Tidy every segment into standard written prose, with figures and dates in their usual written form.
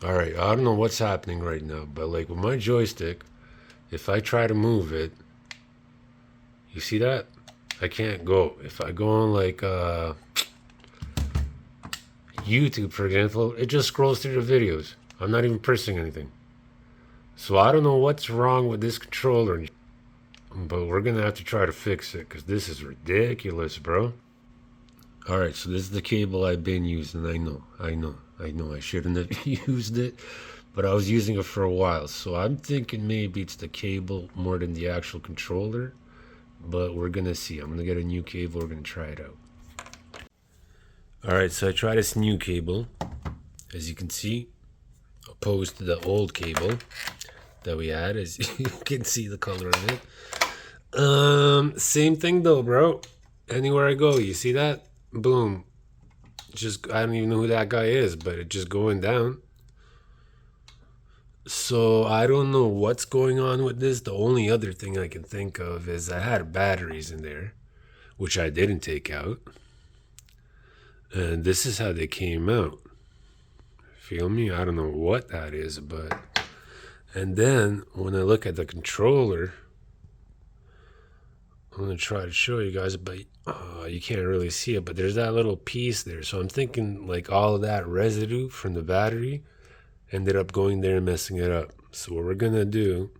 All right, I don't know what's happening right now, but like with my joystick, if I try to move it, you see that? I can't go. If I go on like YouTube, for example, it just scrolls through the videos. I'm not even pressing anything. So I don't know what's wrong with this controller, but we're gonna have to try to fix it because this is ridiculous, bro. All right, so this is the cable I've been using. I know. I shouldn't have used it, but I was using it for a while. So I'm thinking maybe it's the cable more than the actual controller, but we're gonna see. I'm gonna get a new cable. We're gonna try it out. All right, so I tried this new cable, as you can see, opposed to the old cable that we had. As you can see, the color of it. Same thing though, bro. Anywhere I go, you see that? Boom. Just I don't even know who that guy is, but it's just going down. So I don't know what's going on with this. The only other thing I can think of is I had batteries in there, which I didn't take out. And this is how they came out. Feel me? I don't know what that is, but. And then when I look at the controller, I'm going to try to show you guys, but you can't really see it. But there's that little piece there. So I'm thinking like all of that residue from the battery ended up going there and messing it up. So what we're going to do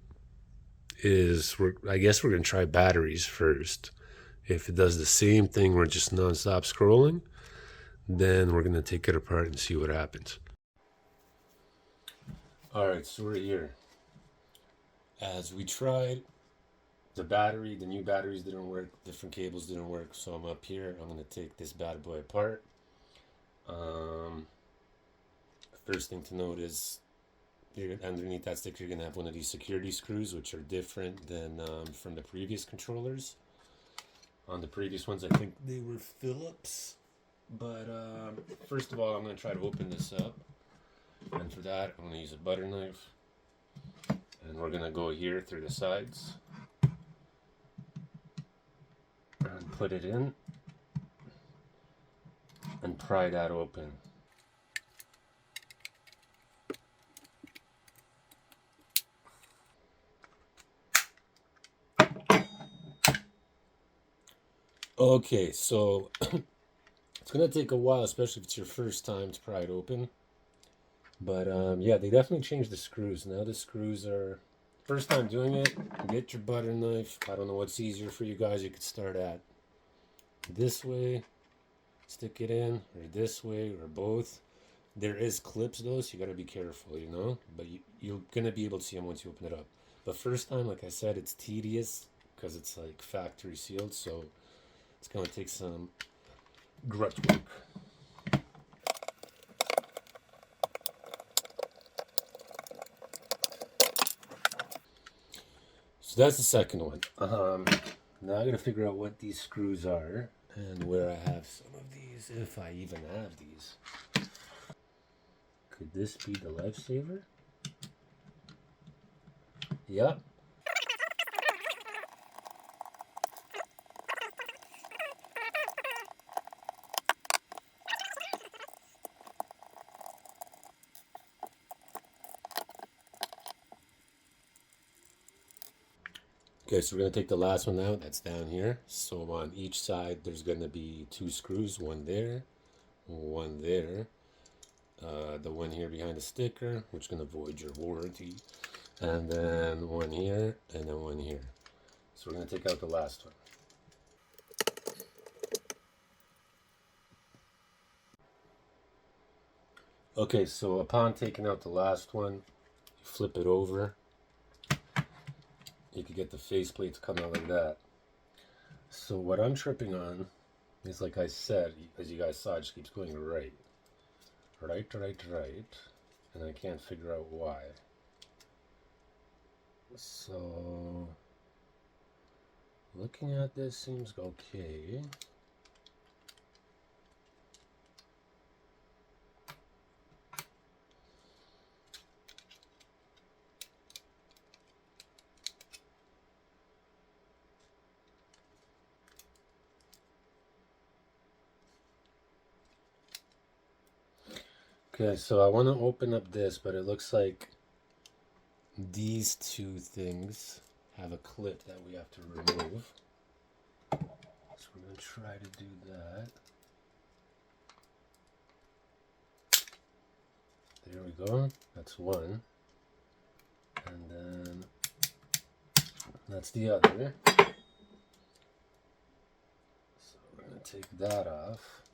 is I guess we're going to try batteries first. If it does the same thing, we're just non-stop scrolling, then we're going to take it apart and see what happens. All right, so we're here. As we tried, the new batteries didn't work, different cables didn't work, so I'm up here. I'm going to take this bad boy apart. Um, First thing to note is underneath that stick, you're going to have one of these security screws, which are different than from the previous controllers. On the previous ones, I think they were Phillips. But first of all, I'm going to try to open this up. And for that, I'm going to use a butter knife. And we're going to go here through the sides. And put it in. And pry that open. Okay, so it's going to take a while, especially if it's your first time to pry it open. But yeah, they definitely changed the screws. Now the screws are, first time doing it, get your butter knife. I don't know what's easier for you guys. You could start at this way, stick it in, or this way, or both. There is clips though, so you got to be careful, you know? But you're going to be able to see them once you open it up. But first time, like I said, it's tedious because it's like factory sealed, so it's going to take some grunt work. So that's the second one. Now I gotta figure out what these screws are and where I have some of these, if I even have these. Could this be the lifesaver? Yep. Okay, so we're gonna take the last one out. That's down here. So on each side, there's gonna be two screws, one there, one there. The one here behind the sticker, which is gonna void your warranty, and then one here, and then one here. So we're gonna take out the last one. Okay, so upon taking out the last one, you flip it over. You could get the faceplate to come out like that. So what I'm tripping on is, like I said, as you guys saw, it just keeps going right. Right, right, right. And I can't figure out why. So looking at this seems okay. Okay, so I want to open up this, but it looks like these two things have a clip that we have to remove. So we're going to try to do that. There we go. That's one. And then that's the other. So we're going to take that off.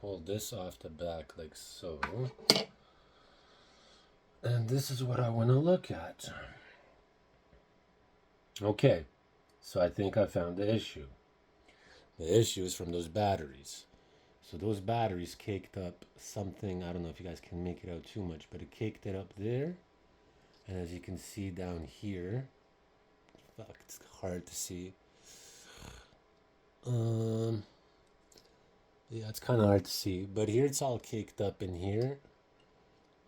Pull this off the back like so. And this is what I want to look at. Okay, so I think I found the issue. The issue is from those batteries. So those batteries caked up something, I don't know if you guys can make it out too much, but it caked it up there. And as you can see down here, fuck, it's hard to see. Yeah, it's kind of hard to see, but here it's all caked up in here,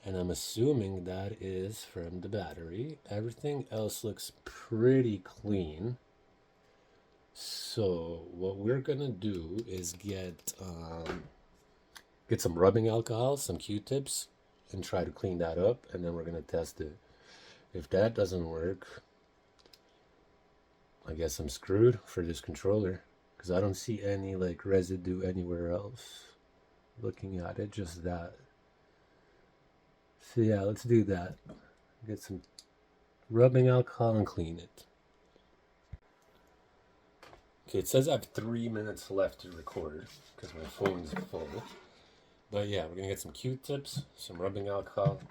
and I'm assuming that is from the battery. Everything else looks pretty clean. So what we're gonna do is get some rubbing alcohol, some Q-tips, and try to clean that up, and then we're gonna test it. If that doesn't work, I guess I'm screwed for this controller, because I don't see any like residue anywhere else. Looking at it, just that. So yeah, let's do that. Get some rubbing alcohol and clean it. Okay, it says I have 3 minutes left to record because my phone's full. But yeah, we're gonna get some Q-tips, some rubbing alcohol,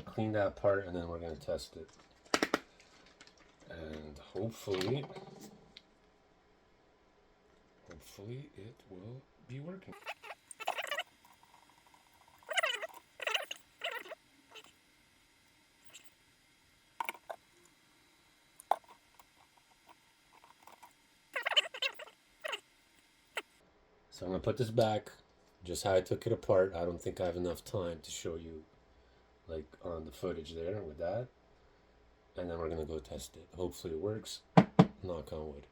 clean that part, and then we're gonna test it. And hopefully it will be working. So I'm gonna put this back just how I took it apart. I don't think I have enough time to show you like on the footage there with that. And then we're gonna go test it. Hopefully it works. Knock on wood.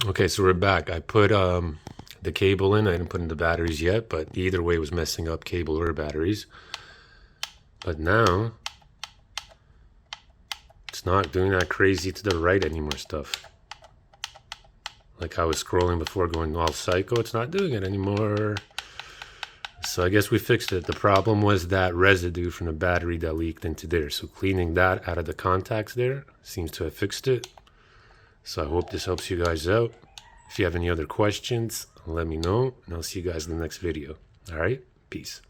Okay, so we're back. I put the cable in. I didn't put in the batteries yet, but either way was messing up cable or batteries. But now it's not doing that crazy to the right anymore stuff. Like I was scrolling before going all psycho, it's not doing it anymore. So I guess we fixed it. The problem was that residue from the battery that leaked into there. So cleaning that out of the contacts there seems to have fixed it. So I hope this helps you guys out. If you have any other questions, let me know, and I'll see you guys in the next video. All right, peace.